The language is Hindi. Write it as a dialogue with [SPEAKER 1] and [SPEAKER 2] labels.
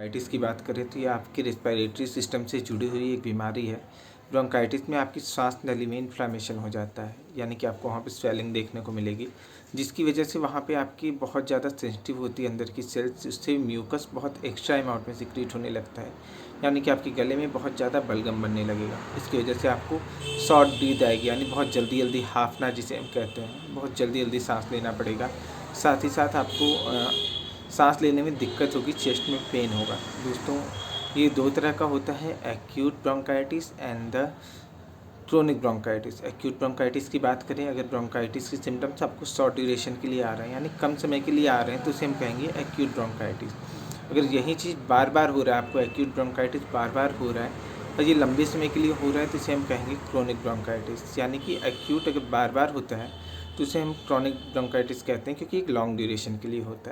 [SPEAKER 1] ब्रोंकाइटिस की बात करें तो ये आपके रेस्पिरेटरी सिस्टम से जुड़ी हुई एक बीमारी है। ब्रोंकाइटिस में आपकी सांस नली में इन्फ्लेमेशन हो जाता है, यानी कि आपको वहाँ पे स्वेलिंग देखने को मिलेगी, जिसकी वजह से वहाँ पे आपकी बहुत ज़्यादा सेंसिटिव होती है अंदर की सेल्स, उससे म्यूकस बहुत एक्स्ट्रा अमाउंट में सिक्रीट होने लगता है, यानी कि आपके गले में बहुत ज़्यादा बलगम बनने लगेगा। इसकी वजह से आपको शॉर्ट ब्रीथ आएगी, यानी बहुत जल्दी जल्दी हाफना जिसे हम कहते हैं, बहुत जल्दी जल्दी सांस लेना पड़ेगा। साथ ही साथ आपको सांस लेने में दिक्कत होगी, चेस्ट में पेन होगा। दोस्तों, ये दो तरह का होता है, acute bronchitis and the chronic bronchitis. Acute bronchitis की बात करें, अगर ब्रोंकाइटिस के सिम्टम्स आपको शॉर्ट ड्यूरेशन के लिए आ रहे हैं, यानी कम समय के लिए आ रहे हैं, तो उसे हम कहेंगे एक्यूट ब्रोंकाइटिस। अगर यही चीज़ बार बार हो रहा है, आपको एक्यूट ब्रोंकाइटिस बार बार हो रहा है और ये लंबे समय के लिए हो रहा है, तो इसे हम कहेंगे क्रोनिक ब्रोंकाइटिस। यानी कि एक्यूट अगर बार बार होता है तो उसे हम क्रोनिक ब्रोंकाइटिस कहते हैं, क्योंकि एक लॉन्ग ड्यूरेशन के लिए होता है।